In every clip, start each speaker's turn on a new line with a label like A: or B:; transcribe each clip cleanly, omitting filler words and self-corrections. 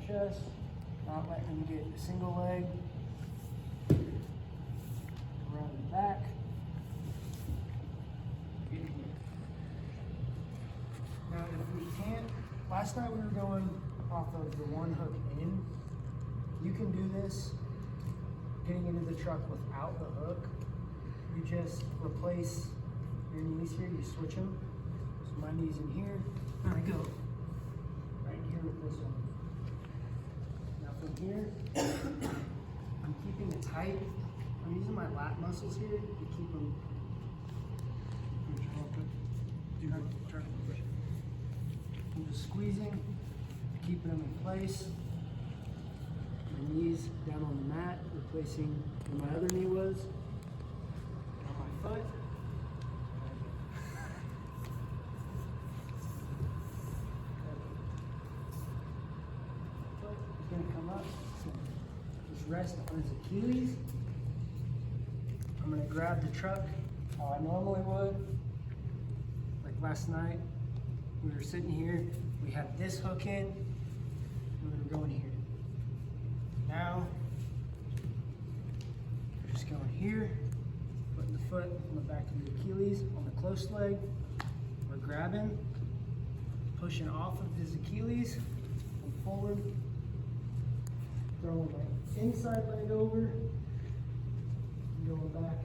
A: chest, not letting him get a single leg. Around the back. In here. Now if we can't, last night we were going off of the one hook in. You can do this getting into the truck without the hook. You just replace your knees here, you switch them. So my knee's in here, and I go right here with this one. Now from here, I'm keeping it tight. I'm using my lat muscles here to keep them. I'm just squeezing, keeping them in place. My knees down on the mat, replacing where my other knee was. On my foot. Foot is going to come up. Just rest on his Achilles. I'm going to grab the truck how I normally would. Like last night, we were sitting here, we had this hook in, and we were going here. Now, we're just going here, putting the foot on the back of the Achilles on the close leg. We're grabbing, pushing off of his Achilles and forward, throwing my inside leg over, and going back.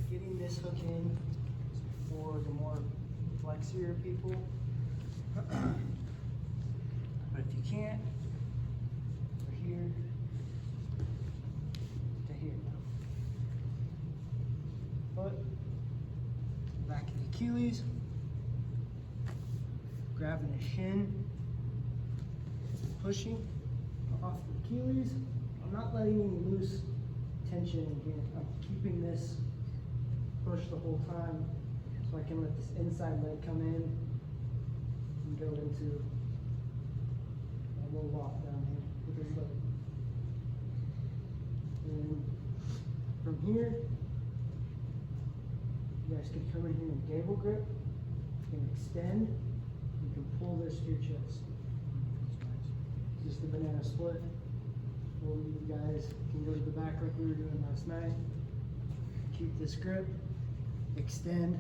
A: Getting this hook in for the more flexier people. But if you can't, we're here to here now. Foot, back of the Achilles, grabbing the shin, pushing off the Achilles. I'm not letting any loose tension in here. I'm keeping this push the whole time so I can let this inside leg come in and go into a little lock down here with this leg. And from here, you guys can come in here and gable grip. You can extend. You can pull this to your chest. Just the banana split. Or you guys can go to the back like we were doing last night. Keep this grip. Extend.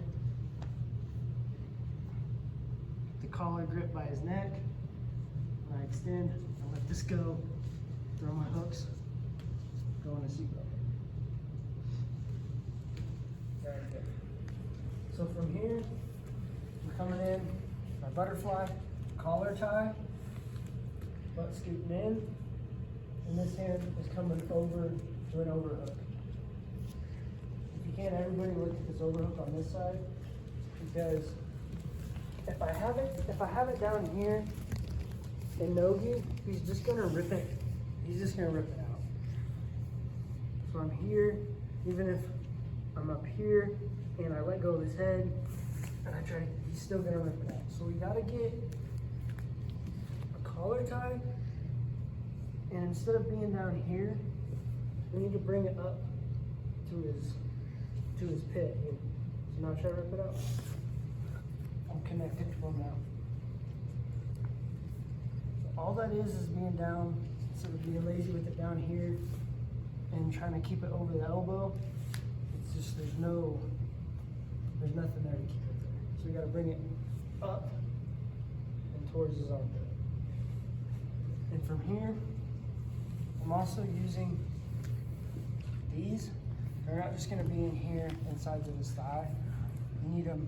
A: The collar grip by his neck. When I extend, I let this go. Throw my hooks. Go on a seatbelt. Right there. So from here, we're coming in. My butterfly, collar tie, butt scooting in, and this hand is coming over to an overhook. If you can't, everybody look at this overhook on this side, because if I have it down here in Nogi, he's just gonna rip it. He's just gonna rip it out. So I'm here, even if I'm up here and I let go of his head and I try to, he's still gonna rip it out. So we gotta get a collar tie, and instead of being down here, we need to bring it up to his pit here. So now try to rip it out. I'm connected to him now. So all that is being down, instead of being lazy with it down here and trying to keep it over the elbow. It's just, there's nothing there to keep it there. So we gotta bring it up and towards his armpit. And from here, I'm also using these. They're not just gonna be in here insides of his thigh. You need them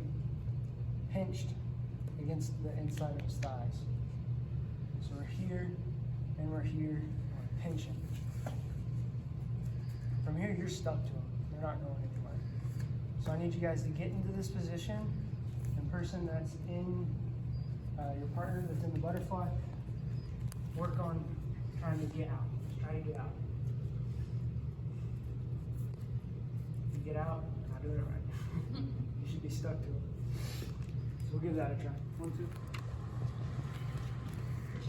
A: pinched against the inside of his thighs. So we're here and we're here, and we're pinching. From here, you're stuck to them. They're not going anywhere. So I need you guys to get into this position. The person that's in your partner that's in the butterfly, work on trying to get out. Just try to get out. If you get out, not doing it right. You should be stuck to it. So we'll give that a try. 1, 2.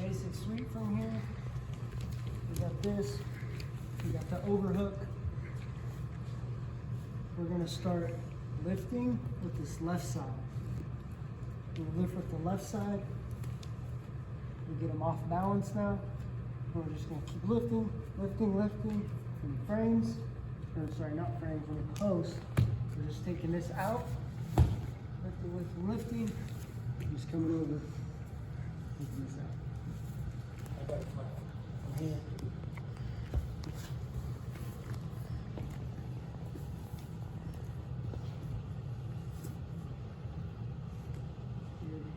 A: Basic sweep from here. We got this. We got the overhook. We're gonna start lifting with this left side. We lift with the left side. We get them off balance now. We're just gonna keep lifting, lifting, lifting. When he frames, or sorry, not frames, when he posts, we're just taking this out. Lifting, lifting, lifting. Just coming over, taking this out. I got it flat. From here.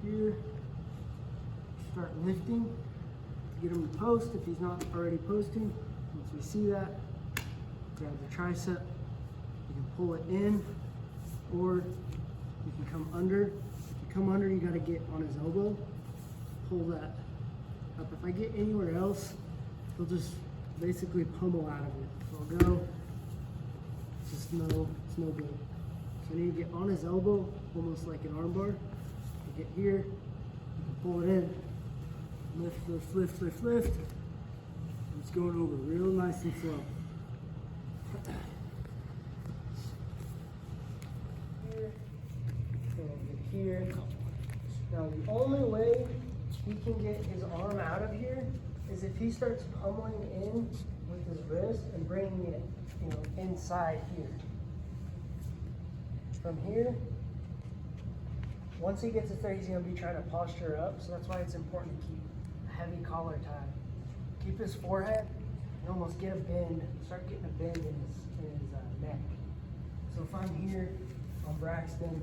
A: Here, start lifting to get him to post if he's not already posting. Once we see that, grab the tricep, you can pull it in, or you can come under. If you come under, you got to get on his elbow, pull that up. If I get anywhere else, he'll just basically pummel out of it. So I'll go, it's just no good. So I need to get on his elbow, almost like an arm bar. Get here, you can pull it in, lift, lift, lift, lift, lift. It's going over real nice and slow. Here, and get here. Now the only way he can get his arm out of here is if he starts pummeling in with his wrist and bringing it, inside here. From here, once he gets it there, he's going to be trying to posture up, so that's why it's important to keep a heavy collar tie. Keep his forehead and almost get a bend, start getting a bend in his neck. So if I'm here on Braxton,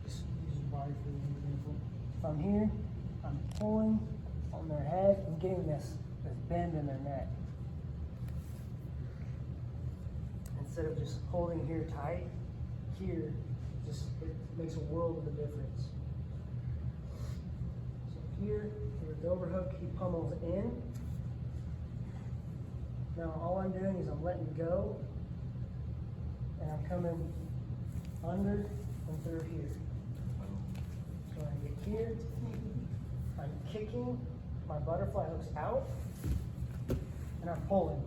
A: just use his body for an example. If I'm here, I'm pulling on their head and getting this bend in their neck. Instead of just holding here tight, here, it makes a world of a difference. Here, with the overhook, he pummels in. Now all I'm doing is I'm letting go, and I'm coming under and through here. So I get here, I'm kicking, my butterfly hook's out, and I'm pulling.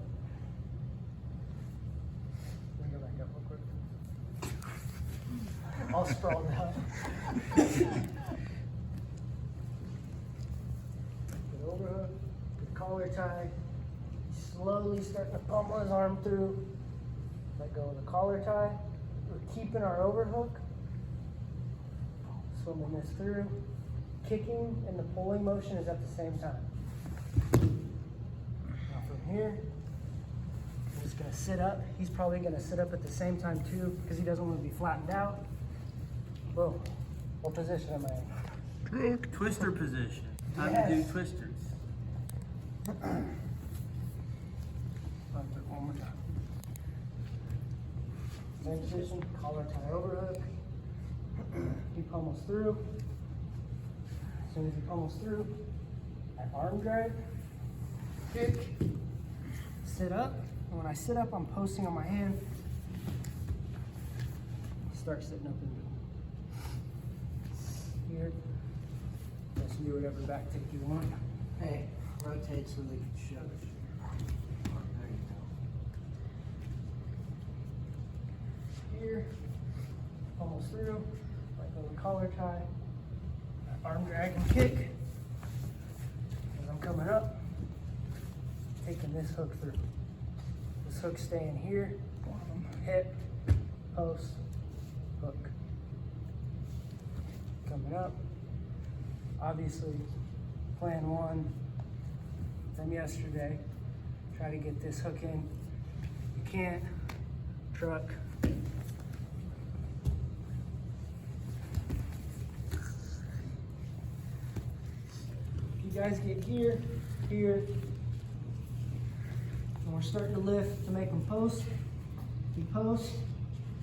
A: Let me go back up real quick. All sprawled out. Overhook, the collar tie, slowly starting to pummel his arm through. Let go of the collar tie. We're keeping our overhook, swimming this through. Kicking and the pulling motion is at the same time. Now from here, I'm just going to sit up. He's probably going to sit up at the same time too because he doesn't want to be flattened out. Boom. What position am I in?
B: Twister position. Time
A: Yes.
B: to do twisters.
A: One more time. Same position, collar tie overhook. He pummels through. As soon as he pummels through, I arm drag, kick, sit up. And when I sit up, I'm posting on my hand. Start sitting up in the here. Just do whatever back take you want.
C: Hey, rotate so they can show it. There you go.
A: Here, almost through, like a little collar tie, arm drag and kick. As I'm coming up, taking this hook through. This hook staying here, hip, post, hook. Coming up. Obviously, plan one from yesterday, try to get this hook in. You can't, truck. If you guys get here, and we're starting to lift to make them post. We post,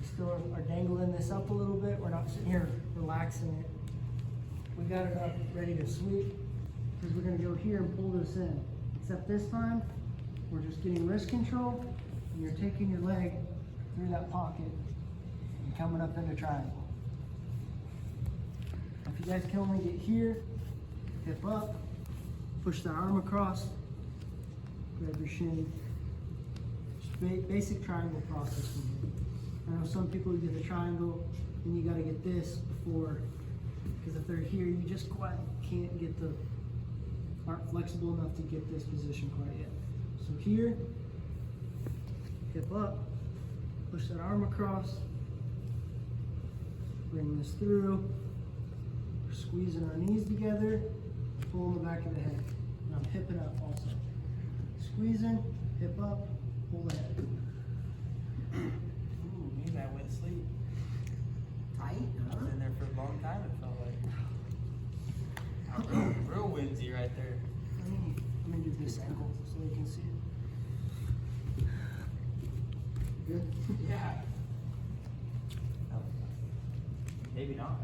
A: we still are dangling this up a little bit. We're not sitting here relaxing it. We got it up, ready to sweep, because we're gonna go here and pull this in. Except this time, we're just getting wrist control, and you're taking your leg through that pocket and coming up into triangle. If you guys can only get here, hip up, push the arm across, grab your shin. Just basic triangle process from here. I know some people get the triangle, and you gotta get this before Because if they're here, you just quite can't get aren't flexible enough to get this position quite yet. So here, hip up, push that arm across, bring this through, we're squeezing our knees together, pulling the back of the head. And I'm hipping up also. Squeezing, hip up, pull the head.
B: Ooh, maybe I went to sleep.
C: Tight,
B: I was in there for a long time, it felt like. Real windy right there.
A: Let me do this angle so you can see it. Good?
B: Yeah. Maybe not.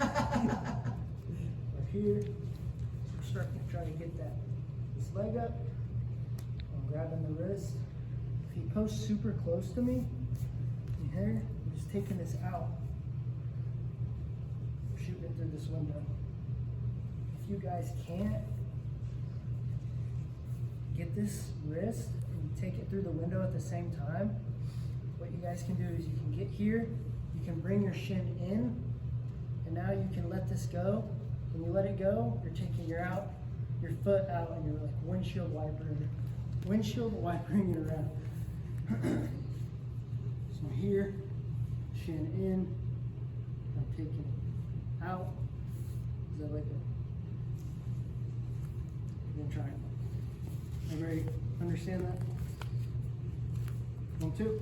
A: Up here, we're starting to try to get this leg up. I'm grabbing the wrist. If he posts super close to me, in here, I'm just taking this out. Shooting it through this window. If you guys can't get this wrist and take it through the window at the same time, what you guys can do is you can get here, you can bring your shin in, and now you can let this go. When you let it go, you're taking your foot out, and you're like windshield wipering it around. So here, shin in, I'm taking it out. Is that like a triangle? Everybody understand that? 1, 2.